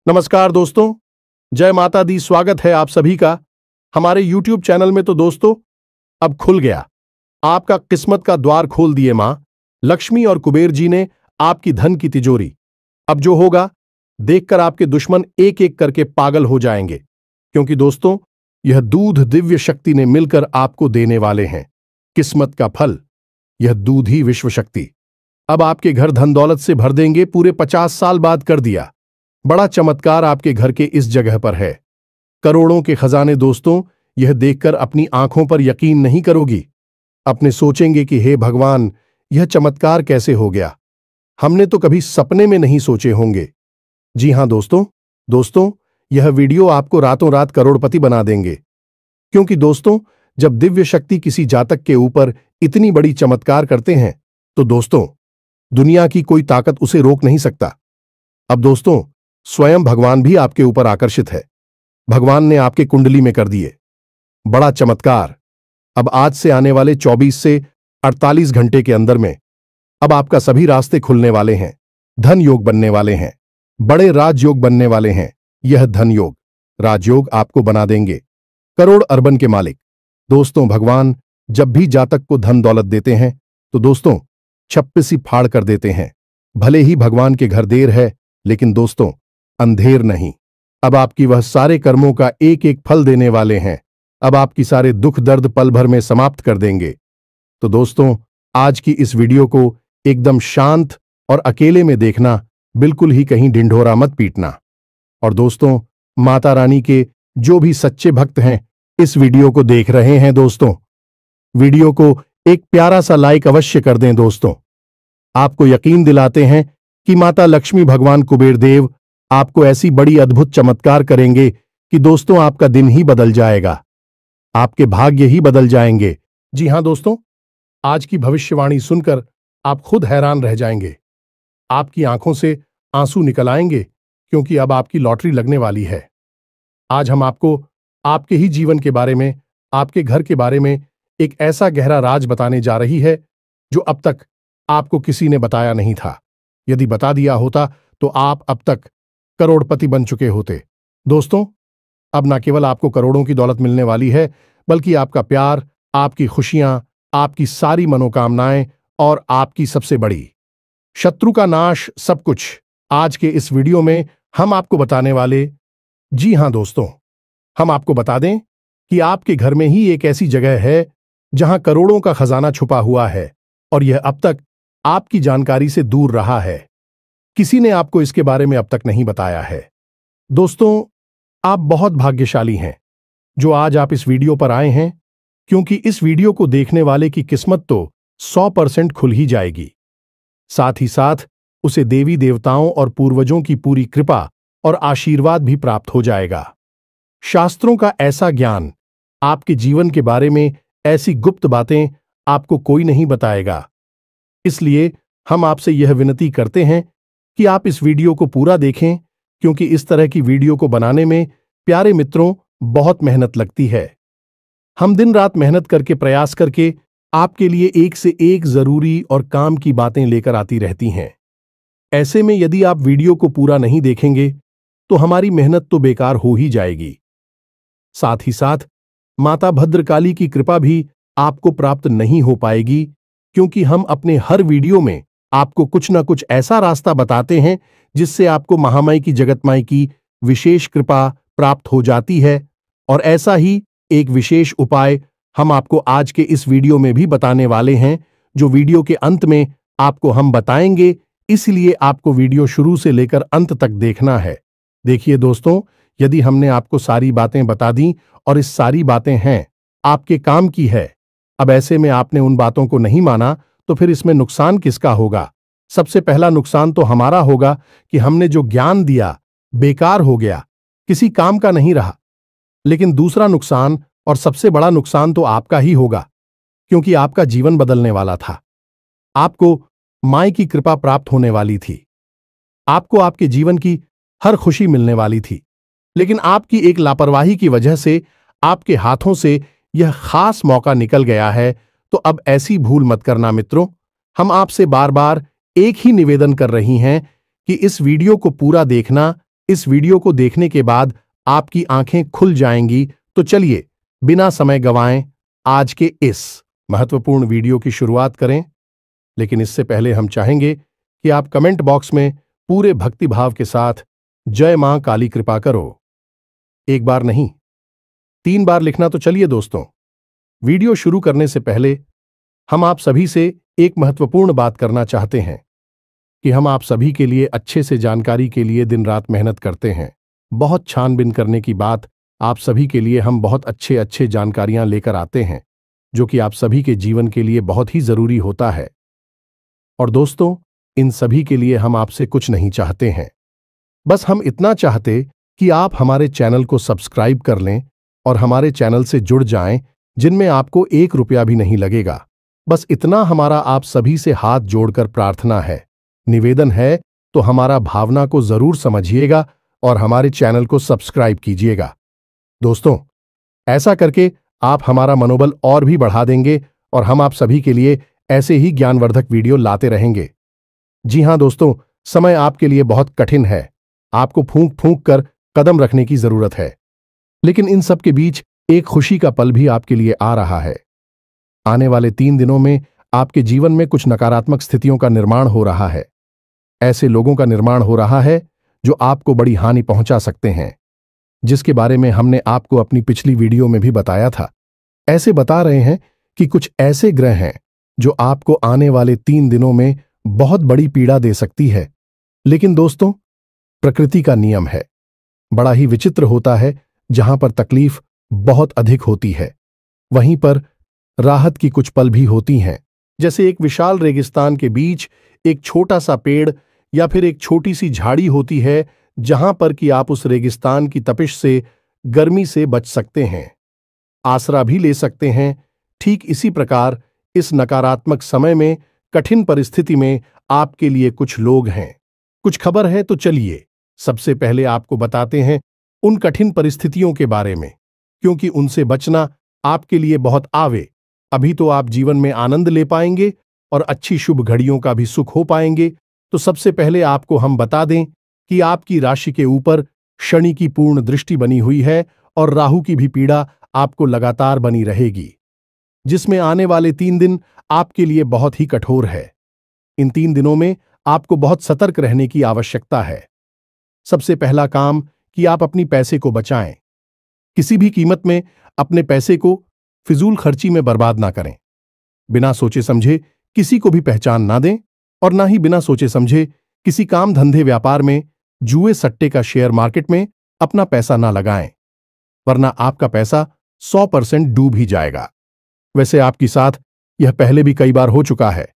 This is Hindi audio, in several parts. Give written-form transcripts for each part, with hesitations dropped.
नमस्कार दोस्तों, जय माता दी। स्वागत है आप सभी का हमारे YouTube चैनल में। तो दोस्तों, अब खुल गया, आपका किस्मत का द्वार खोल दिए मां लक्ष्मी और कुबेर जी ने आपकी धन की तिजोरी। अब जो होगा देखकर आपके दुश्मन एक एक करके पागल हो जाएंगे, क्योंकि दोस्तों यह दूध दिव्य शक्ति ने मिलकर आपको देने वाले हैं किस्मत का फल। यह दूध ही विश्व शक्ति अब आपके घर धन दौलत से भर देंगे। पूरे 50 साल बाद कर दिया बड़ा चमत्कार आपके घर के इस जगह पर है। करोड़ों के खजाने। दोस्तों, यह देखकर अपनी आंखों पर यकीन नहीं करोगी। अपने सोचेंगे कि हे भगवान, यह चमत्कार कैसे हो गया, हमने तो कभी सपने में नहीं सोचे होंगे। जी हां दोस्तों, यह वीडियो आपको रातों रात करोड़पति बना देंगे। क्योंकि दोस्तों, जब दिव्य शक्ति किसी जातक के ऊपर इतनी बड़ी चमत्कार करते हैं तो दोस्तों दुनिया की कोई ताकत उसे रोक नहीं सकता। अब दोस्तों, स्वयं भगवान भी आपके ऊपर आकर्षित है। भगवान ने आपके कुंडली में कर दिए बड़ा चमत्कार। अब आज से आने वाले 24 से 48 घंटे के अंदर में अब आपका सभी रास्ते खुलने वाले हैं। धन योग बनने वाले हैं, बड़े राजयोग बनने वाले हैं। यह धन योग राजयोग आपको बना देंगे करोड़ अरबन के मालिक। दोस्तों, भगवान जब भी जातक को धन दौलत देते हैं तो दोस्तों छप्पी फाड़ कर देते हैं। भले ही भगवान के घर देर है, लेकिन दोस्तों अंधेर नहीं। अब आपकी वह सारे कर्मों का एक एक फल देने वाले हैं। अब आपकी सारे दुख दर्द पल भर में समाप्त कर देंगे। तो दोस्तों, आज की इस वीडियो को एकदम शांत और अकेले में देखना, बिल्कुल ही कहीं ढिंढोरा मत पीटना। और दोस्तों, माता रानी के जो भी सच्चे भक्त हैं इस वीडियो को देख रहे हैं, दोस्तों वीडियो को एक प्यारा सा लाइक अवश्य कर दें। दोस्तों, आपको यकीन दिलाते हैं कि माता लक्ष्मी, भगवान कुबेर देव आपको ऐसी बड़ी अद्भुत चमत्कार करेंगे कि दोस्तों आपका दिन ही बदल जाएगा, आपके भाग्य ही बदल जाएंगे। जी हां दोस्तों, आज की भविष्यवाणी सुनकर आप खुद हैरान रह जाएंगे। आपकी आंखों से आंसू निकल आएंगे, क्योंकि अब आपकी लॉटरी लगने वाली है। आज हम आपको आपके ही जीवन के बारे में, आपके घर के बारे में एक ऐसा गहरा राज बताने जा रही है जो अब तक आपको किसी ने बताया नहीं था। यदि बता दिया होता तो आप अब तक करोड़पति बन चुके होते। दोस्तों, अब न केवल आपको करोड़ों की दौलत मिलने वाली है, बल्कि आपका प्यार, आपकी खुशियां, आपकी सारी मनोकामनाएं और आपकी सबसे बड़ी शत्रु का नाश, सब कुछ आज के इस वीडियो में हम आपको बताने वाले। जी हां दोस्तों, हम आपको बता दें कि आपके घर में ही एक ऐसी जगह है जहां करोड़ों का खजाना छुपा हुआ है, और यह अब तक आपकी जानकारी से दूर रहा है। किसी ने आपको इसके बारे में अब तक नहीं बताया है। दोस्तों, आप बहुत भाग्यशाली हैं जो आज आप इस वीडियो पर आए हैं, क्योंकि इस वीडियो को देखने वाले की किस्मत तो 100% खुल ही जाएगी। साथ ही साथ उसे देवी देवताओं और पूर्वजों की पूरी कृपा और आशीर्वाद भी प्राप्त हो जाएगा। शास्त्रों का ऐसा ज्ञान, आपके जीवन के बारे में ऐसी गुप्त बातें आपको कोई नहीं बताएगा। इसलिए हम आपसे यह विनती करते हैं कि आप इस वीडियो को पूरा देखें, क्योंकि इस तरह की वीडियो को बनाने में प्यारे मित्रों बहुत मेहनत लगती है। हम दिन रात मेहनत करके, प्रयास करके आपके लिए एक से एक जरूरी और काम की बातें लेकर आती रहती हैं। ऐसे में यदि आप वीडियो को पूरा नहीं देखेंगे तो हमारी मेहनत तो बेकार हो ही जाएगी। साथ ही साथ माता भद्रकाली की कृपा भी आपको प्राप्त नहीं हो पाएगी, क्योंकि हम अपने हर वीडियो में आपको कुछ न कुछ ऐसा रास्ता बताते हैं जिससे आपको महामाई की, जगतमाई की विशेष कृपा प्राप्त हो जाती है। और ऐसा ही एक विशेष उपाय हम आपको आज के इस वीडियो में भी बताने वाले हैं, जो वीडियो के अंत में आपको हम बताएंगे। इसलिए आपको वीडियो शुरू से लेकर अंत तक देखना है। देखिए दोस्तों, यदि हमने आपको सारी बातें बता दी और इस सारी बातें हैं आपके काम की है, अब ऐसे में आपने उन बातों को नहीं माना तो फिर इसमें नुकसान किसका होगा? सबसे पहला नुकसान तो हमारा होगा कि हमने जो ज्ञान दिया बेकार हो गया, किसी काम का नहीं रहा। लेकिन दूसरा नुकसान और सबसे बड़ा नुकसान तो आपका ही होगा, क्योंकि आपका जीवन बदलने वाला था। आपको माई की कृपा प्राप्त होने वाली थी, आपको आपके जीवन की हर खुशी मिलने वाली थी। लेकिन आपकी एक लापरवाही की वजह से आपके हाथों से यह खास मौका निकल गया है। तो अब ऐसी भूल मत करना मित्रों। हम आपसे बार बार एक ही निवेदन कर रही हैं कि इस वीडियो को पूरा देखना, इस वीडियो को देखने के बाद आपकी आंखें खुल जाएंगी। तो चलिए बिना समय गंवाएं आज के इस महत्वपूर्ण वीडियो की शुरुआत करें। लेकिन इससे पहले हम चाहेंगे कि आप कमेंट बॉक्स में पूरे भक्तिभाव के साथ जय मां काली कृपा करो। एक बार नहीं, 3 बार लिखना। तो चलिए दोस्तों, वीडियो शुरू करने से पहले हम आप सभी से एक महत्वपूर्ण बात करना चाहते हैं कि हम आप सभी के लिए अच्छे से जानकारी के लिए दिन रात मेहनत करते हैं। बहुत छानबीन करने की बात, आप सभी के लिए हम बहुत अच्छे जानकारियां लेकर आते हैं जो कि आप सभी के जीवन के लिए बहुत ही जरूरी होता है। और दोस्तों, इन सभी के लिए हम आपसे कुछ नहीं चाहते हैं, बस हम इतना चाहते कि आप हमारे चैनल को सब्सक्राइब कर लें और हमारे चैनल से जुड़ जाएं, जिनमें आपको 1 रुपया भी नहीं लगेगा। बस इतना हमारा आप सभी से हाथ जोड़कर प्रार्थना है, निवेदन है। तो हमारा भावना को जरूर समझिएगा और हमारे चैनल को सब्सक्राइब कीजिएगा। दोस्तों, ऐसा करके आप हमारा मनोबल और भी बढ़ा देंगे और हम आप सभी के लिए ऐसे ही ज्ञानवर्धक वीडियो लाते रहेंगे। जी हां दोस्तों, समय आपके लिए बहुत कठिन है। आपको फूंक फूंक कर कदम रखने की जरूरत है, लेकिन इन सब के बीच एक खुशी का पल भी आपके लिए आ रहा है। आने वाले 3 दिनों में आपके जीवन में कुछ नकारात्मक स्थितियों का निर्माण हो रहा है। ऐसे लोगों का निर्माण हो रहा है जो आपको बड़ी हानि पहुंचा सकते हैं, जिसके बारे में हमने आपको अपनी पिछली वीडियो में भी बताया था। ऐसे बता रहे हैं कि कुछ ऐसे ग्रह हैं जो आपको आने वाले 3 दिनों में बहुत बड़ी पीड़ा दे सकती है। लेकिन दोस्तों, प्रकृति का नियम है, बड़ा ही विचित्र होता है। जहां पर तकलीफ बहुत अधिक होती है, वहीं पर राहत की कुछ पल भी होती हैं। जैसे एक विशाल रेगिस्तान के बीच एक छोटा सा पेड़ या फिर एक छोटी सी झाड़ी होती है, जहां पर कि आप उस रेगिस्तान की तपिश से, गर्मी से बच सकते हैं, आसरा भी ले सकते हैं। ठीक इसी प्रकार इस नकारात्मक समय में, कठिन परिस्थिति में आपके लिए कुछ लोग हैं, कुछ खबर है। तो चलिए सबसे पहले आपको बताते हैं उन कठिन परिस्थितियों के बारे में, क्योंकि उनसे बचना आपके लिए बहुत आवे। अभी तो आप जीवन में आनंद ले पाएंगे और अच्छी शुभ घड़ियों का भी सुख हो पाएंगे। तो सबसे पहले आपको हम बता दें कि आपकी राशि के ऊपर शनि की पूर्ण दृष्टि बनी हुई है और राहु की भी पीड़ा आपको लगातार बनी रहेगी, जिसमें आने वाले 3 दिन आपके लिए बहुत ही कठोर है। इन 3 दिनों में आपको बहुत सतर्क रहने की आवश्यकता है। सबसे पहला काम कि आप अपनी पैसे को बचाएं। किसी भी कीमत में अपने पैसे को फिजूल खर्ची में बर्बाद ना करें। बिना सोचे समझे किसी को भी पहचान ना दें और ना ही बिना सोचे समझे किसी काम धंधे व्यापार में, जुए सट्टे का शेयर मार्केट में अपना पैसा ना लगाएं, वरना आपका पैसा 100% डूब ही जाएगा। वैसे आपके साथ यह पहले भी कई बार हो चुका है।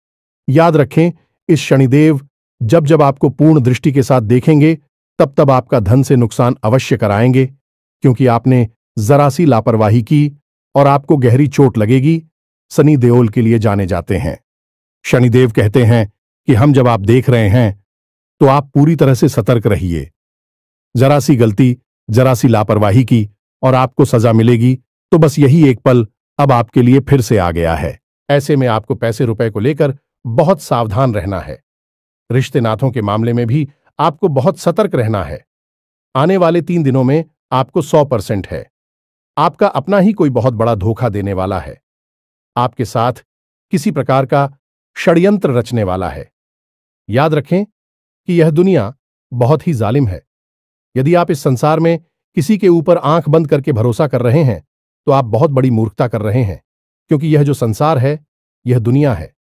याद रखें, इस शनिदेव जब जब आपको पूर्ण दृष्टि के साथ देखेंगे, तब तब आपका धन से नुकसान अवश्य कराएंगे, क्योंकि आपने जरा सी लापरवाही की और आपको गहरी चोट लगेगी। शनि देओल के लिए जाने जाते हैं। शनिदेव कहते हैं कि हम जब आप देख रहे हैं तो आप पूरी तरह से सतर्क रहिए। जरा सी गलती, जरा सी लापरवाही की और आपको सजा मिलेगी। तो बस यही एक पल अब आपके लिए फिर से आ गया है। ऐसे में आपको पैसे रुपए को लेकर बहुत सावधान रहना है। रिश्ते नातों के मामले में भी आपको बहुत सतर्क रहना है। आने वाले 3 दिनों में आपको 100% है। आपका अपना ही कोई बहुत बड़ा धोखा देने वाला है, आपके साथ किसी प्रकार का षड्यंत्र रचने वाला है। याद रखें कि यह दुनिया बहुत ही जालिम है। यदि आप इस संसार में किसी के ऊपर आंख बंद करके भरोसा कर रहे हैं, तो आप बहुत बड़ी मूर्खता कर रहे हैं, क्योंकि यह जो संसार है, यह दुनिया है,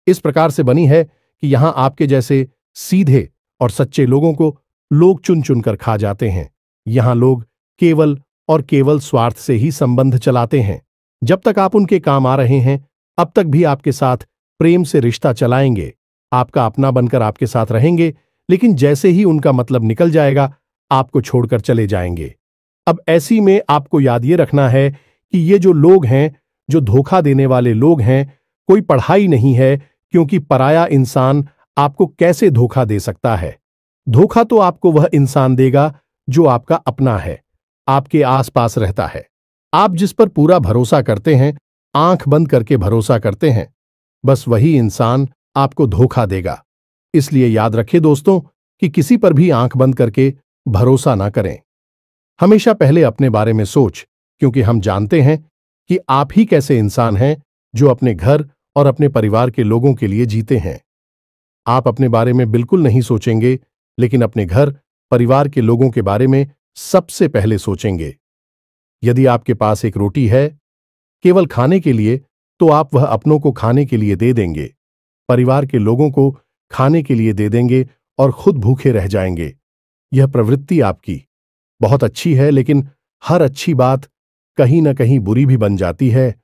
इस प्रकार से बनी है कि यहां आपके जैसे सीधे और सच्चे लोगों को लोग चुन चुनकर खा जाते हैं। यहां लोग केवल और केवल स्वार्थ से ही संबंध चलाते हैं। जब तक आप उनके काम आ रहे हैं, अब तक भी आपके साथ प्रेम से रिश्ता चलाएंगे, आपका अपना बनकर आपके साथ रहेंगे, लेकिन जैसे ही उनका मतलब निकल जाएगा, आपको छोड़कर चले जाएंगे। अब ऐसी में आपको याद ये रखना है कि ये जो लोग हैं, जो धोखा देने वाले लोग हैं, कोई पढ़ाई नहीं है, क्योंकि पराया इंसान आपको कैसे धोखा दे सकता है। धोखा तो आपको वह इंसान देगा जो आपका अपना है, आपके आसपास रहता है, आप जिस पर पूरा भरोसा करते हैं, आंख बंद करके भरोसा करते हैं, बस वही इंसान आपको धोखा देगा। इसलिए याद रखें दोस्तों कि किसी पर भी आंख बंद करके भरोसा ना करें। हमेशा पहले अपने बारे में सोच, क्योंकि हम जानते हैं कि आप ही कैसे इंसान हैं जो अपने घर और अपने परिवार के लोगों के लिए जीते हैं। आप अपने बारे में बिल्कुल नहीं सोचेंगे, लेकिन अपने घर, परिवार के लोगों के बारे में सबसे पहले सोचेंगे। यदि आपके पास एक रोटी है केवल खाने के लिए, तो आप वह अपनों को खाने के लिए दे देंगे, परिवार के लोगों को खाने के लिए दे देंगे और खुद भूखे रह जाएंगे। यह प्रवृत्ति आपकी बहुत अच्छी है, लेकिन हर अच्छी बात कहीं ना कहीं बुरी भी बन जाती है,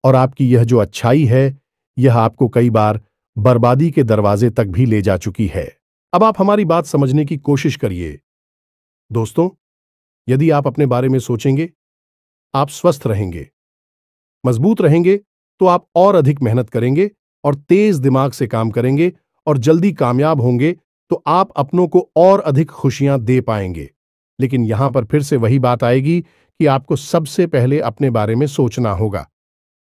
और आपकी यह जो अच्छाई है, यह आपको कई बार बर्बादी के दरवाजे तक भी ले जा चुकी है। अब आप हमारी बात समझने की कोशिश करिए। दोस्तों, यदि आप अपने बारे में सोचेंगे, आप स्वस्थ रहेंगे, मजबूत रहेंगे, तो आप और अधिक मेहनत करेंगे और तेज दिमाग से काम करेंगे और जल्दी कामयाब होंगे, तो आप अपनों को और अधिक खुशियां दे पाएंगे। लेकिन यहां पर फिर से वही बात आएगी कि आपको सबसे पहले अपने बारे में सोचना होगा।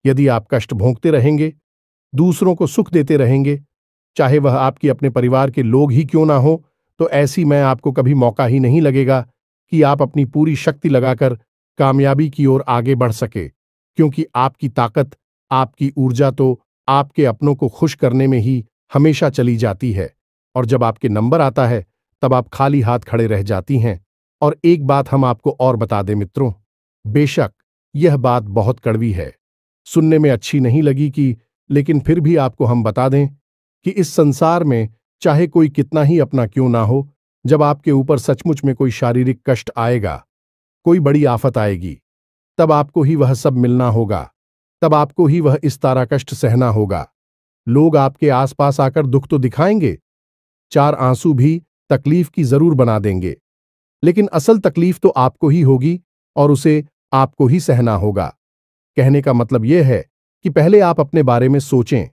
यदि आप कष्ट भोगते रहेंगे, दूसरों को सुख देते रहेंगे, चाहे वह आपके अपने परिवार के लोग ही क्यों ना हो, तो ऐसी में आपको कभी मौका ही नहीं लगेगा कि आप अपनी पूरी शक्ति लगाकर कामयाबी की ओर आगे बढ़ सके, क्योंकि आपकी ताकत, आपकी ऊर्जा तो आपके अपनों को खुश करने में ही हमेशा चली जाती है। और जब आपके नंबर आता है, तब आप खाली हाथ खड़े रह जाती हैं। और एक बात हम आपको और बता दें मित्रों, बेशक यह बात बहुत कड़वी है, सुनने में अच्छी नहीं लगी कि, लेकिन फिर भी आपको हम बता दें कि इस संसार में चाहे कोई कितना ही अपना क्यों ना हो, जब आपके ऊपर सचमुच में कोई शारीरिक कष्ट आएगा, कोई बड़ी आफत आएगी, तब आपको ही वह सब मिलना होगा, तब आपको ही वह इस तारा कष्ट सहना होगा। लोग आपके आसपास आकर दुख तो दिखाएंगे, चार आंसू भी तकलीफ की जरूर बना देंगे, लेकिन असल तकलीफ तो आपको ही होगी और उसे आपको ही सहना होगा। कहने का मतलब यह है कि पहले आप अपने बारे में सोचें,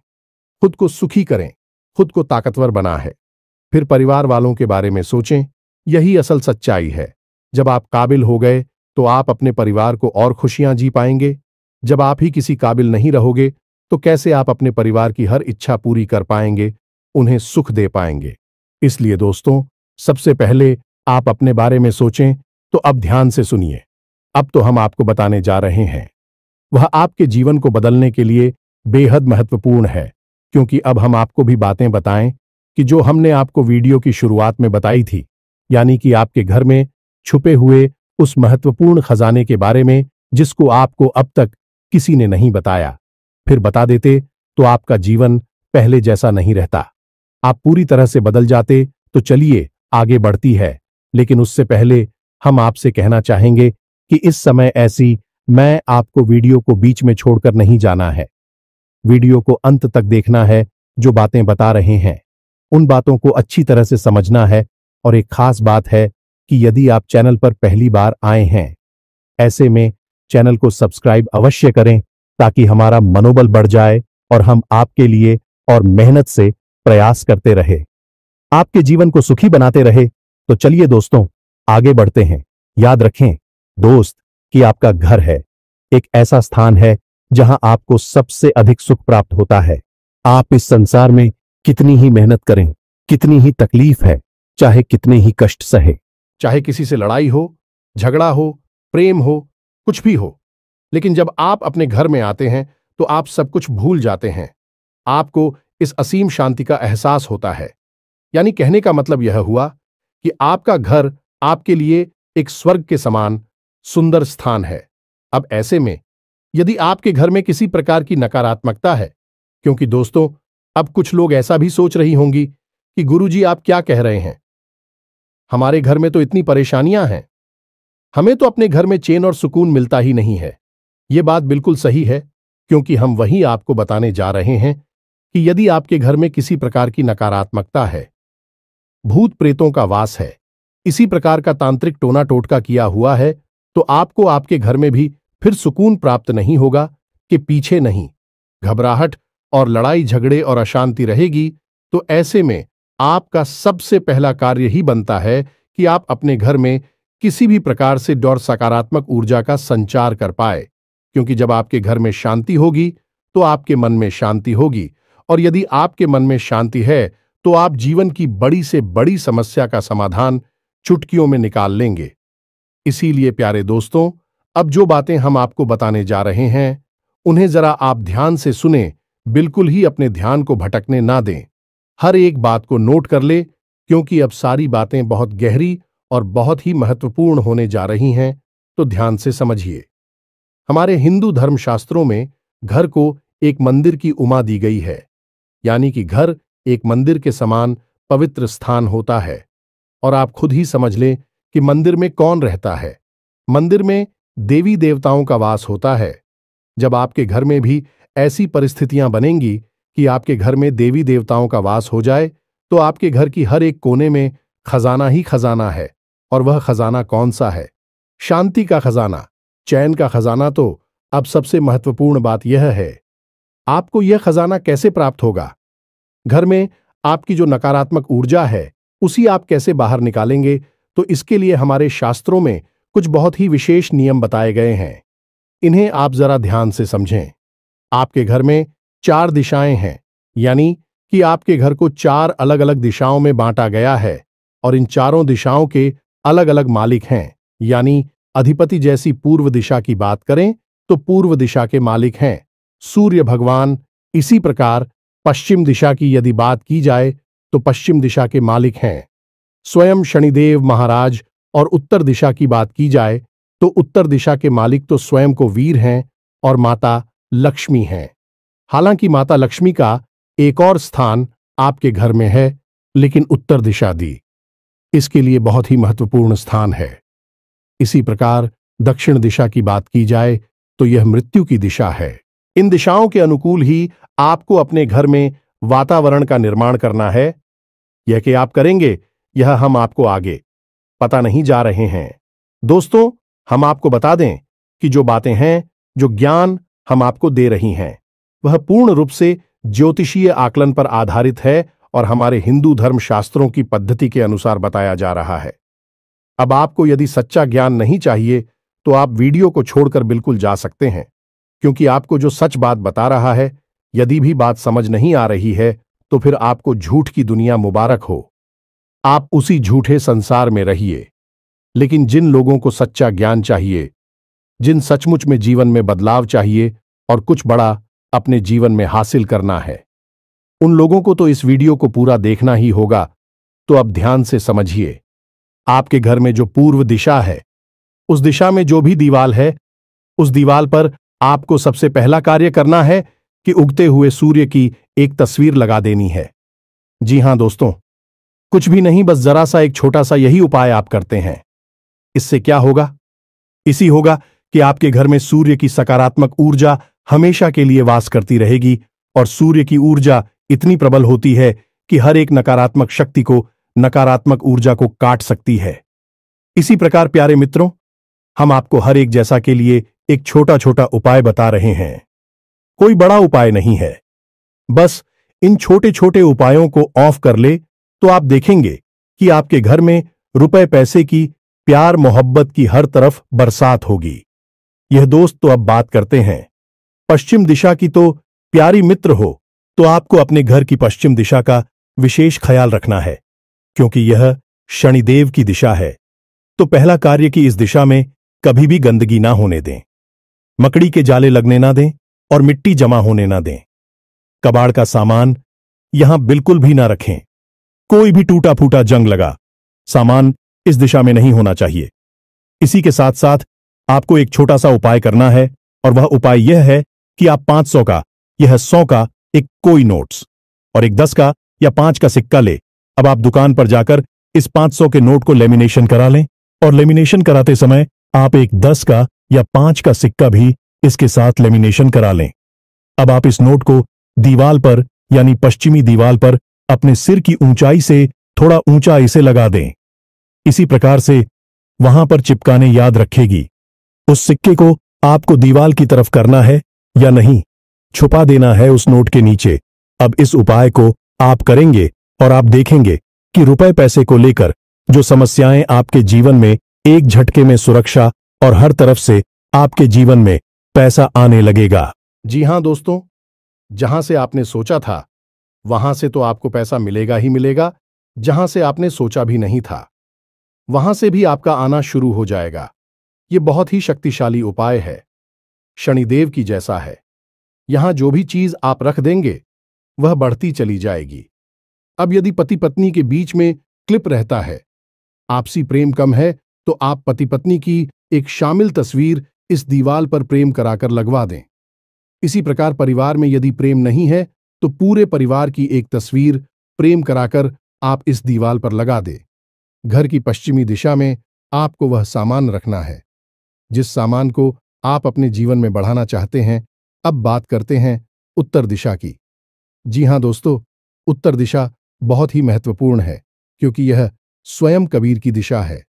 खुद को सुखी करें, खुद को ताकतवर बना है, फिर परिवार वालों के बारे में सोचें। यही असल सच्चाई है। जब आप काबिल हो गए, तो आप अपने परिवार को और खुशियां जी पाएंगे। जब आप ही किसी काबिल नहीं रहोगे, तो कैसे आप अपने परिवार की हर इच्छा पूरी कर पाएंगे, उन्हें सुख दे पाएंगे। इसलिए दोस्तों, सबसे पहले आप अपने बारे में सोचें। तो अब ध्यान से सुनिए। अब तो हम आपको बताने जा रहे हैं, वह आपके जीवन को बदलने के लिए बेहद महत्वपूर्ण है, क्योंकि अब हम आपको भी बातें बताएं कि जो हमने आपको वीडियो की शुरुआत में बताई थी, यानी कि आपके घर में छुपे हुए उस महत्वपूर्ण खजाने के बारे में, जिसको आपको अब तक किसी ने नहीं बताया। फिर बता देते तो आपका जीवन पहले जैसा नहीं रहता, आप पूरी तरह से बदल जाते। तो चलिए आगे बढ़ती है, लेकिन उससे पहले हम आपसे कहना चाहेंगे कि इस समय ऐसी मैं आपको वीडियो को बीच में छोड़कर नहीं जाना है। वीडियो को अंत तक देखना है। जो बातें बता रहे हैं, उन बातों को अच्छी तरह से समझना है। और एक खास बात है कि यदि आप चैनल पर पहली बार आए हैं, ऐसे में चैनल को सब्सक्राइब अवश्य करें, ताकि हमारा मनोबल बढ़ जाए और हम आपके लिए और मेहनत से प्रयास करते रहे, आपके जीवन को सुखी बनाते रहे। तो चलिए दोस्तों, आगे बढ़ते हैं। याद रखें दोस्त कि आपका घर है एक ऐसा स्थान है जहां आपको सबसे अधिक सुख प्राप्त होता है। आप इस संसार में कितनी ही मेहनत करें, कितनी ही तकलीफ है, चाहे कितने ही कष्ट सहे, चाहे किसी से लड़ाई हो, झगड़ा हो, प्रेम हो, कुछ भी हो, लेकिन जब आप अपने घर में आते हैं, तो आप सब कुछ भूल जाते हैं। आपको इस असीम शांति का एहसास होता है। यानी कहने का मतलब यह हुआ कि आपका घर आपके लिए एक स्वर्ग के समान सुंदर स्थान है। अब ऐसे में यदि आपके घर में किसी प्रकार की नकारात्मकता है, क्योंकि दोस्तों, अब कुछ लोग ऐसा भी सोच रही होंगी कि गुरुजी आप क्या कह रहे हैं, हमारे घर में तो इतनी परेशानियां हैं, हमें तो अपने घर में चैन और सुकून मिलता ही नहीं है। यह बात बिल्कुल सही है, क्योंकि हम वही आपको बताने जा रहे हैं कि यदि आपके घर में किसी प्रकार की नकारात्मकता है, भूत प्रेतों का वास है, इसी प्रकार का तांत्रिक टोना टोटका किया हुआ है, तो आपको आपके घर में भी फिर सुकून प्राप्त नहीं होगा कि पीछे नहीं, घबराहट और लड़ाई झगड़े और अशांति रहेगी। तो ऐसे में आपका सबसे पहला कार्य ही बनता है कि आप अपने घर में किसी भी प्रकार से और सकारात्मक ऊर्जा का संचार कर पाए, क्योंकि जब आपके घर में शांति होगी, तो आपके मन में शांति होगी, और यदि आपके मन में शांति है, तो आप जीवन की बड़ी से बड़ी समस्या का समाधान चुटकियों में निकाल लेंगे। इसीलिए प्यारे दोस्तों, अब जो बातें हम आपको बताने जा रहे हैं, उन्हें जरा आप ध्यान से सुने, बिल्कुल ही अपने ध्यान को भटकने ना दें। हर एक बात को नोट कर ले, क्योंकि अब सारी बातें बहुत गहरी और बहुत ही महत्वपूर्ण होने जा रही हैं, तो ध्यान से समझिए। हमारे हिंदू धर्मशास्त्रों में घर को एक मंदिर की उपमा दी गई है, यानी कि घर एक मंदिर के समान पवित्र स्थान होता है। और आप खुद ही समझ लें कि मंदिर में कौन रहता है। मंदिर में देवी देवताओं का वास होता है। जब आपके घर में भी ऐसी परिस्थितियां बनेंगी कि आपके घर में देवी देवताओं का वास हो जाए, तो आपके घर की हर एक कोने में खजाना ही खजाना है। और वह खजाना कौन सा है? शांति का खजाना, चैन का खजाना। तो अब सबसे महत्वपूर्ण बात यह है, आपको यह खजाना कैसे प्राप्त होगा? घर में आपकी जो नकारात्मक ऊर्जा है, उसी आप कैसे बाहर निकालेंगे? तो इसके लिए हमारे शास्त्रों में कुछ बहुत ही विशेष नियम बताए गए हैं। इन्हें आप जरा ध्यान से समझें। आपके घर में 4 दिशाएं हैं, यानी कि आपके घर को 4 अलग अलग दिशाओं में बांटा गया है। और इन चारों दिशाओं के अलग अलग मालिक हैं, यानी अधिपति। जैसी पूर्व दिशा की बात करें तो पूर्व दिशा के मालिक हैं सूर्य भगवान। इसी प्रकार पश्चिम दिशा की यदि बात की जाए तो पश्चिम दिशा के मालिक हैं स्वयं शनिदेव महाराज। और उत्तर दिशा की बात की जाए तो उत्तर दिशा के मालिक तो स्वयं को वीर हैं और माता लक्ष्मी हैं। हालांकि माता लक्ष्मी का एक और स्थान आपके घर में है, लेकिन उत्तर दिशा दी इसके लिए बहुत ही महत्वपूर्ण स्थान है। इसी प्रकार दक्षिण दिशा की बात की जाए तो यह मृत्यु की दिशा है। इन दिशाओं के अनुकूल ही आपको अपने घर में वातावरण का निर्माण करना है। यह कि आप करेंगे, यह हम आपको आगे पता नहीं जा रहे हैं। दोस्तों, हम आपको बता दें कि जो बातें हैं, जो ज्ञान हम आपको दे रही हैं, वह पूर्ण रूप से ज्योतिषीय आकलन पर आधारित है और हमारे हिंदू धर्म शास्त्रों की पद्धति के अनुसार बताया जा रहा है। अब आपको यदि सच्चा ज्ञान नहीं चाहिए तो आप वीडियो को छोड़कर बिल्कुल जा सकते हैं, क्योंकि आपको जो सच बात बता रहा है, यदि भी बात समझ नहीं आ रही है तो फिर आपको झूठ की दुनिया मुबारक हो। आप उसी झूठे संसार में रहिए। लेकिन जिन लोगों को सच्चा ज्ञान चाहिए, जिन सचमुच में जीवन में बदलाव चाहिए और कुछ बड़ा अपने जीवन में हासिल करना है, उन लोगों को तो इस वीडियो को पूरा देखना ही होगा। तो अब ध्यान से समझिए। आपके घर में जो पूर्व दिशा है, उस दिशा में जो भी दीवाल है, उस दीवाल पर आपको सबसे पहला कार्य करना है कि उगते हुए सूर्य की एक तस्वीर लगा देनी है। जी हां दोस्तों, कुछ भी नहीं, बस जरा सा एक छोटा सा यही उपाय आप करते हैं। इससे क्या होगा? इसी होगा कि आपके घर में सूर्य की सकारात्मक ऊर्जा हमेशा के लिए वास करती रहेगी। और सूर्य की ऊर्जा इतनी प्रबल होती है कि हर एक नकारात्मक शक्ति को, नकारात्मक ऊर्जा को काट सकती है। इसी प्रकार प्यारे मित्रों, हम आपको हर एक जैसा के लिए एक छोटा छोटा उपाय बता रहे हैं। कोई बड़ा उपाय नहीं है। बस इन छोटे छोटे उपायों को ऑफ कर ले तो आप देखेंगे कि आपके घर में रुपए पैसे की, प्यार मोहब्बत की हर तरफ बरसात होगी। यह दोस्त तो अब बात करते हैं पश्चिम दिशा की। तो प्यारी मित्र हो, तो आपको अपने घर की पश्चिम दिशा का विशेष ख्याल रखना है, क्योंकि यह शनिदेव की दिशा है। तो पहला कार्य कि इस दिशा में कभी भी गंदगी ना होने दें, मकड़ी के जाले लगने ना दें और मिट्टी जमा होने ना दें। कबाड़ का सामान यहां बिल्कुल भी ना रखें। कोई भी टूटा फूटा जंग लगा सामान इस दिशा में नहीं होना चाहिए। इसी के साथ साथ आपको एक छोटा सा उपाय करना है, और वह उपाय यह है कि आप 500 का, यह 100 का एक कोई नोट्स और एक 10 का या 5 का सिक्का ले। अब आप दुकान पर जाकर इस 500 के नोट को लेमिनेशन करा लें, और लेमिनेशन कराते समय आप एक 10 का या 5 का सिक्का भी इसके साथ लेमिनेशन करा लें। अब आप इस नोट को दीवाल पर, यानी पश्चिमी दीवाल पर अपने सिर की ऊंचाई से थोड़ा ऊंचा इसे लगा दें। इसी प्रकार से वहां पर चिपकाने याद रखेगी। उस सिक्के को आपको दीवाल की तरफ करना है या नहीं, छुपा देना है उस नोट के नीचे। अब इस उपाय को आप करेंगे और आप देखेंगे कि रुपए पैसे को लेकर जो समस्याएं आपके जीवन में एक झटके में सुरक्षा और हर तरफ से आपके जीवन में पैसा आने लगेगा। जी हां दोस्तों, जहां से आपने सोचा था वहां से तो आपको पैसा मिलेगा ही मिलेगा, जहां से आपने सोचा भी नहीं था। वहां से भी आपका आना शुरू हो जाएगा। ये बहुत ही शक्तिशाली उपाय है, शनिदेव की जैसा है। यहां जो भी चीज आप रख देंगे वह बढ़ती चली जाएगी। अब यदि पति पत्नी के बीच में क्लिप रहता है, आपसी प्रेम कम है, तो आप पति पत्नी की एक शामिल तस्वीर इस दीवार पर प्रेम कराकर लगवा दें। इसी प्रकार परिवार में यदि प्रेम नहीं है तो पूरे परिवार की एक तस्वीर प्रेम कराकर आप इस दीवार पर लगा दें। घर की पश्चिमी दिशा में आपको वह सामान रखना है जिस सामान को आप अपने जीवन में बढ़ाना चाहते हैं। अब बात करते हैं उत्तर दिशा की। जी हां दोस्तों, उत्तर दिशा बहुत ही महत्वपूर्ण है क्योंकि यह स्वयं कबीर की दिशा है,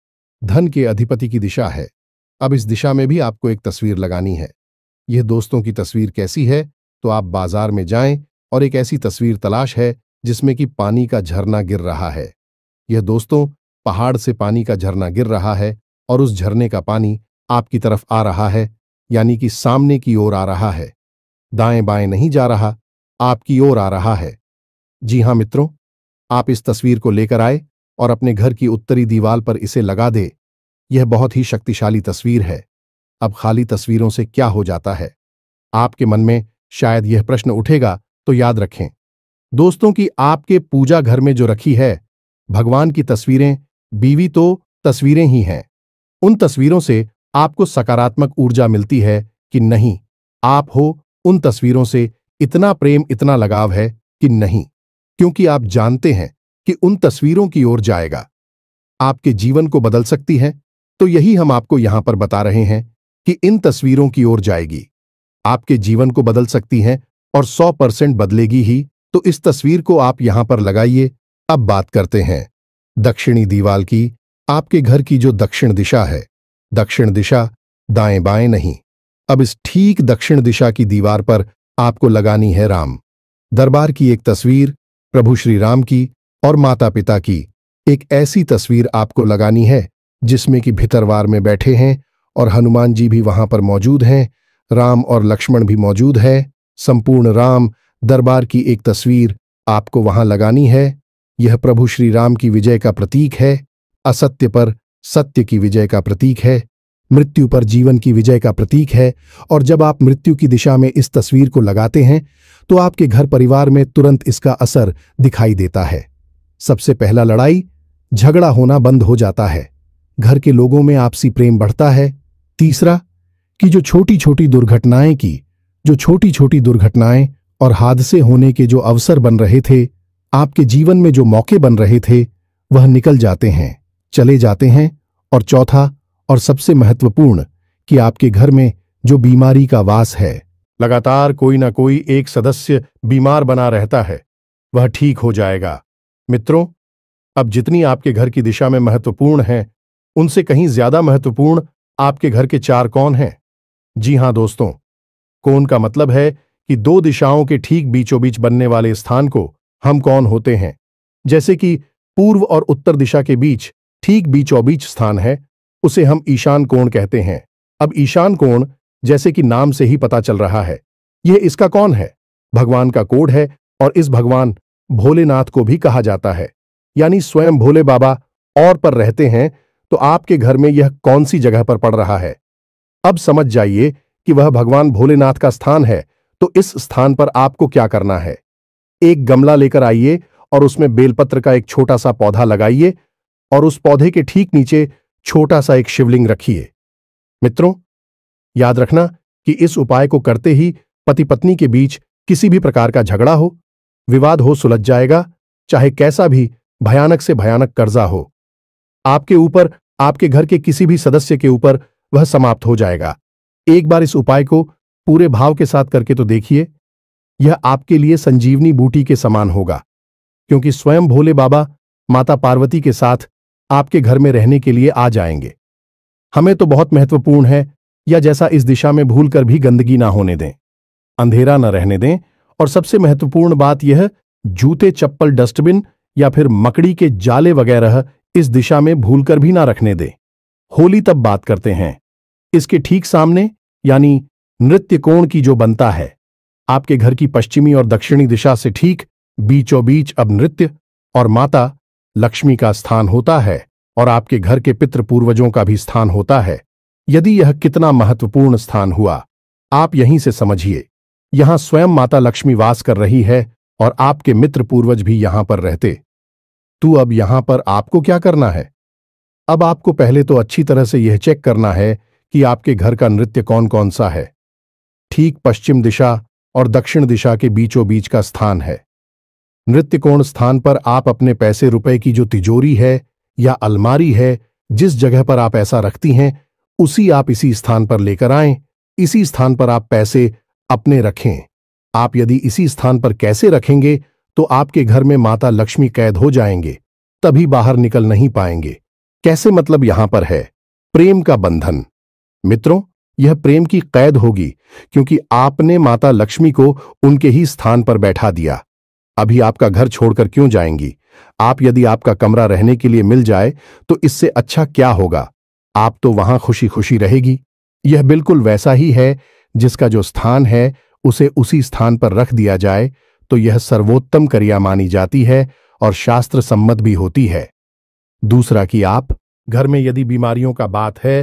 धन के अधिपति की दिशा है। अब इस दिशा में भी आपको एक तस्वीर लगानी है। यह दोस्तों की तस्वीर कैसी है, तो आप बाजार में जाएं और एक ऐसी तस्वीर तलाश है जिसमें कि पानी का झरना गिर रहा है। यह दोस्तों पहाड़ से पानी का झरना गिर रहा है और उस झरने का पानी आपकी तरफ आ रहा है, यानी कि सामने की ओर आ रहा है, दाएं बाएं नहीं जा रहा, आपकी ओर आ रहा है। जी हां मित्रों, आप इस तस्वीर को लेकर आए और अपने घर की उत्तरी दीवार पर इसे लगा दे। यह बहुत ही शक्तिशाली तस्वीर है। अब खाली तस्वीरों से क्या हो जाता है, आपके मन में शायद यह प्रश्न उठेगा, तो याद रखें दोस्तों कि आपके पूजा घर में जो रखी है भगवान की तस्वीरें, बीवी तो तस्वीरें ही हैं। उन तस्वीरों से आपको सकारात्मक ऊर्जा मिलती है कि नहीं, आप हो उन तस्वीरों से इतना प्रेम, इतना लगाव है कि नहीं, क्योंकि आप जानते हैं कि उन तस्वीरों की ओर जाएगा, आपके जीवन को बदल सकती है। तो यही हम आपको यहां पर बता रहे हैं कि इन तस्वीरों की ओर जाएगी, आपके जीवन को बदल सकती हैं और 100% बदलेगी ही। तो इस तस्वीर को आप यहां पर लगाइए। अब बात करते हैं दक्षिणी दीवार की। आपके घर की जो दक्षिण दिशा है, दक्षिण दिशा दाएं बाएं नहीं, अब इस ठीक दक्षिण दिशा की दीवार पर आपको लगानी है राम दरबार की एक तस्वीर, प्रभु श्री राम की और माता पिता की एक ऐसी तस्वीर आपको लगानी है जिसमें कि भितरवार में बैठे हैं और हनुमान जी भी वहां पर मौजूद हैं, राम और लक्ष्मण भी मौजूद है। संपूर्ण राम दरबार की एक तस्वीर आपको वहां लगानी है। यह प्रभु श्री राम की विजय का प्रतीक है, असत्य पर सत्य की विजय का प्रतीक है, मृत्यु पर जीवन की विजय का प्रतीक है। और जब आप मृत्यु की दिशा में इस तस्वीर को लगाते हैं तो आपके घर परिवार में तुरंत इसका असर दिखाई देता है। सबसे पहला, लड़ाई झगड़ा होना बंद हो जाता है, घर के लोगों में आपसी प्रेम बढ़ता है। तीसरा, कि जो छोटी छोटी दुर्घटनाएं और हादसे होने के जो अवसर बन रहे थे, आपके जीवन में जो मौके बन रहे थे, वह निकल जाते हैं, चले जाते हैं। और चौथा और सबसे महत्वपूर्ण, कि आपके घर में जो बीमारी का वास है, लगातार कोई ना कोई एक सदस्य बीमार बना रहता है, वह ठीक हो जाएगा। मित्रों, अब जितनी आपके घर की दिशा में महत्वपूर्ण है, उनसे कहीं ज्यादा महत्वपूर्ण आपके घर के 4 कोण हैं। जी हां दोस्तों, कोण का मतलब है कि 2 दिशाओं के ठीक बीचों बीच बनने वाले स्थान को हम कोण होते हैं। जैसे कि पूर्व और उत्तर दिशा के बीच ठीक बीचों बीच स्थान है, उसे हम ईशान कोण कहते हैं। अब ईशान कोण, जैसे कि नाम से ही पता चल रहा है, यह इसका कौन है, भगवान का कोड है। और इस भगवान भोलेनाथ को भी कहा जाता है, यानी स्वयं भोले बाबा और पर रहते हैं। तो आपके घर में यह कौन सी जगह पर पड़ रहा है, अब समझ जाइए कि वह भगवान भोलेनाथ का स्थान है। तो इस स्थान पर आपको क्या करना है, एक गमला लेकर आइए और उसमें बेलपत्र का एक छोटा सा पौधा लगाइए और उस पौधे के ठीक नीचे छोटा सा एक शिवलिंग रखिए। मित्रों, याद रखना कि इस उपाय को करते ही पति पत्नी के बीच किसी भी प्रकार का झगड़ा हो, विवाद हो, सुलझ जाएगा। चाहे कैसा भी भयानक से भयानक कर्जा हो आपके ऊपर, आपके घर के किसी भी सदस्य के ऊपर, वह समाप्त हो जाएगा। एक बार इस उपाय को पूरे भाव के साथ करके तो देखिए, यह आपके लिए संजीवनी बूटी के समान होगा, क्योंकि स्वयं भोले बाबा माता पार्वती के साथ आपके घर में रहने के लिए आ जाएंगे। हमें तो बहुत महत्वपूर्ण है, या जैसा इस दिशा में भूलकर भी गंदगी ना होने दें, अंधेरा न रहने दें। और सबसे महत्वपूर्ण बात यह, जूते चप्पल डस्टबिन या फिर मकड़ी के जाले वगैरह इस दिशा में भूलकर भी ना रखने दें। होली तब बात करते हैं, इसके ठीक सामने यानी नृत्य कोण की जो बनता है, आपके घर की पश्चिमी और दक्षिणी दिशा से ठीक बीचों बीच अब नृत्य और माता लक्ष्मी का स्थान होता है। और आपके घर के पितृ पूर्वजों का भी स्थान होता है। यदि यह कितना महत्वपूर्ण स्थान हुआ, आप यहीं से समझिए। यहां स्वयं माता लक्ष्मी वास कर रही है और आपके मित्र पूर्वज भी यहां पर रहते। तो अब यहां पर आपको क्या करना है? अब आपको पहले तो अच्छी तरह से यह चेक करना है कि आपके घर का नृत्य कौन कौन सा है। ठीक पश्चिम दिशा और दक्षिण दिशा के बीचों बीच का स्थान है। नृत्य कोण स्थान पर आप अपने पैसे रुपए की जो तिजोरी है या अलमारी है, जिस जगह पर आप ऐसा रखती हैं, उसी आप इसी स्थान पर लेकर आएं। इसी स्थान पर आप पैसे अपने रखें। आप यदि इसी स्थान पर कैसे रखेंगे तो आपके घर में माता लक्ष्मी कैद हो जाएंगे, तभी बाहर निकल नहीं पाएंगे। कैसे? मतलब यहां पर है प्रेम का बंधन। मित्रों, यह प्रेम की कैद होगी क्योंकि आपने माता लक्ष्मी को उनके ही स्थान पर बैठा दिया। अभी आपका घर छोड़कर क्यों जाएंगी? आप यदि आपका कमरा रहने के लिए मिल जाए तो इससे अच्छा क्या होगा? आप तो वहां खुशी खुशी रहेगी। यह बिल्कुल वैसा ही है जिसका जो स्थान है उसे उसी स्थान पर रख दिया जाए तो यह सर्वोत्तम क्रिया मानी जाती है और शास्त्र सम्मत भी होती है। दूसरा कि आप घर में यदि बीमारियों का बात है,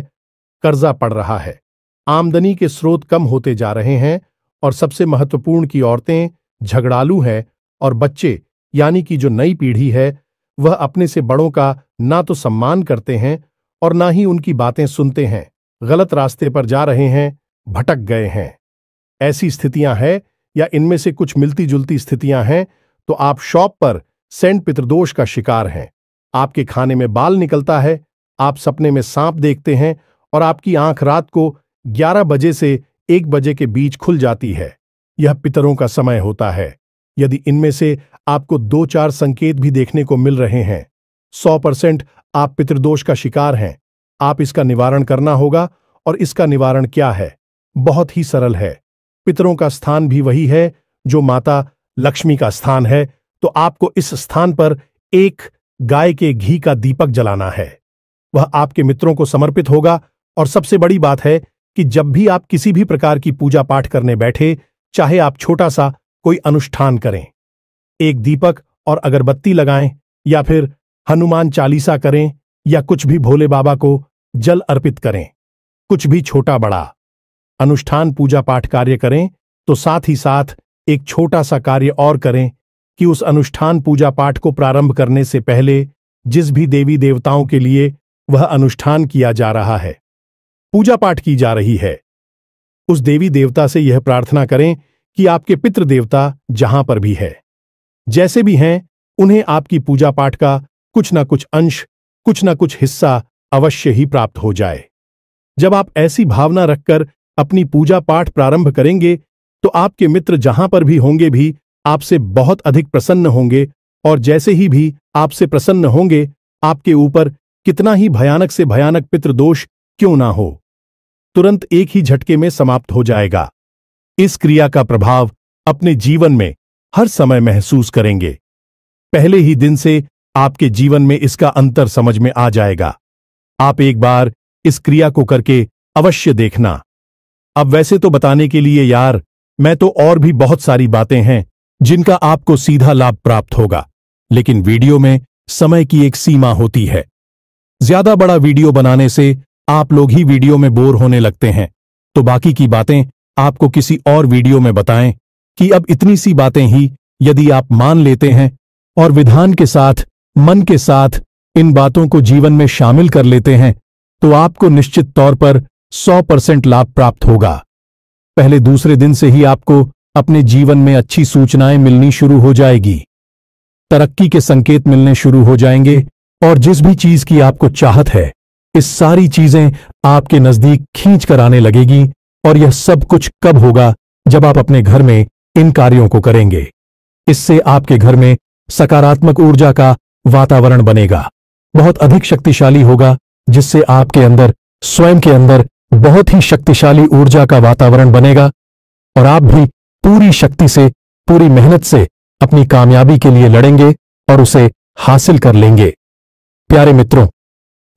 कर्जा पड़ रहा है, आमदनी के स्रोत कम होते जा रहे हैं और सबसे महत्वपूर्ण कि औरतें झगड़ालू हैं और बच्चे यानी कि जो नई पीढ़ी है वह अपने से बड़ों का ना तो सम्मान करते हैं और ना ही उनकी बातें सुनते हैं, गलत रास्ते पर जा रहे हैं, भटक गए हैं। ऐसी स्थितियां हैं या इनमें से कुछ मिलती जुलती स्थितियां हैं तो आप शॉप पर सेंट पितृदोष का शिकार हैं। आपके खाने में बाल निकलता है, आप सपने में सांप देखते हैं और आपकी आंख रात को 11 बजे से 1 बजे के बीच खुल जाती है। यह पितरों का समय होता है। यदि इनमें से आपको 2-4 संकेत भी देखने को मिल रहे हैं, 100% आप पितृदोष का शिकार हैं। आप इसका निवारण करना होगा। और इसका निवारण क्या है? बहुत ही सरल है। पितरों का स्थान भी वही है जो माता लक्ष्मी का स्थान है, तो आपको इस स्थान पर एक गाय के घी का दीपक जलाना है। वह आपके मित्रों को समर्पित होगा। और सबसे बड़ी बात है कि जब भी आप किसी भी प्रकार की पूजा पाठ करने बैठे, चाहे आप छोटा सा कोई अनुष्ठान करें, एक दीपक और अगरबत्ती लगाएं या फिर हनुमान चालीसा करें या कुछ भी भोले बाबा को जल अर्पित करें, कुछ भी छोटा बड़ा अनुष्ठान पूजा पाठ कार्य करें, तो साथ ही साथ एक छोटा सा कार्य और करें कि उस अनुष्ठान पूजा पाठ को प्रारंभ करने से पहले जिस भी देवी देवताओं के लिए वह अनुष्ठान किया जा रहा है, पूजा पाठ की जा रही है, उस देवी देवता से यह प्रार्थना करें कि आपके पितृ देवता जहां पर भी है, जैसे भी हैं, उन्हें आपकी पूजा पाठ का कुछ ना कुछ अंश, कुछ ना कुछ हिस्सा अवश्य ही प्राप्त हो जाए। जब आप ऐसी भावना रखकर अपनी पूजा पाठ प्रारंभ करेंगे तो आपके मित्र जहां पर भी होंगे भी आपसे बहुत अधिक प्रसन्न होंगे और जैसे ही भी आपसे प्रसन्न होंगे, आपके ऊपर कितना ही भयानक से भयानक पितृदोष क्यों ना हो, तुरंत एक ही झटके में समाप्त हो जाएगा। इस क्रिया का प्रभाव अपने जीवन में हर समय महसूस करेंगे। पहले ही दिन से आपके जीवन में इसका अंतर समझ में आ जाएगा। आप एक बार इस क्रिया को करके अवश्य देखना। अब वैसे तो बताने के लिए यार, मैं तो और भी बहुत सारी बातें हैं जिनका आपको सीधा लाभ प्राप्त होगा, लेकिन वीडियो में समय की एक सीमा होती है। ज्यादा बड़ा वीडियो बनाने से आप लोग ही वीडियो में बोर होने लगते हैं, तो बाकी की बातें आपको किसी और वीडियो में बताएं कि अब इतनी सी बातें ही यदि आप मान लेते हैं और विधान के साथ, मन के साथ इन बातों को जीवन में शामिल कर लेते हैं, तो आपको निश्चित तौर पर 100% लाभ प्राप्त होगा। पहले दूसरे दिन से ही आपको अपने जीवन में अच्छी सूचनाएं मिलनी शुरू हो जाएगी, तरक्की के संकेत मिलने शुरू हो जाएंगे और जिस भी चीज की आपको चाहत है, इस सारी चीजें आपके नजदीक खींच कर आने लगेगी। और यह सब कुछ कब होगा? जब आप अपने घर में इन कार्यों को करेंगे। इससे आपके घर में सकारात्मक ऊर्जा का वातावरण बनेगा, बहुत अधिक शक्तिशाली होगा, जिससे आपके अंदर, स्वयं के अंदर बहुत ही शक्तिशाली ऊर्जा का वातावरण बनेगा और आप भी पूरी शक्ति से, पूरी मेहनत से अपनी कामयाबी के लिए लड़ेंगे और उसे हासिल कर लेंगे। प्यारे मित्रों,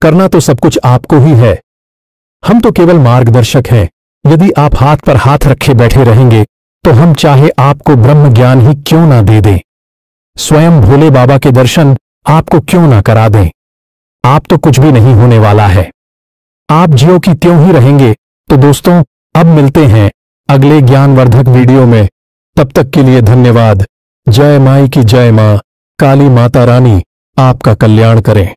करना तो सब कुछ आपको ही है, हम तो केवल मार्गदर्शक हैं। यदि आप हाथ पर हाथ रखे बैठे रहेंगे तो हम चाहे आपको ब्रह्म ज्ञान ही क्यों ना दे दें, स्वयं भोले बाबा के दर्शन आपको क्यों ना करा दें, आप तो कुछ भी नहीं होने वाला है, आप ज्यों की त्यों ही रहेंगे। तो दोस्तों, अब मिलते हैं अगले ज्ञानवर्धक वीडियो में। तब तक के लिए धन्यवाद। जय माई की जय मां, काली माता रानी आपका कल्याण करें।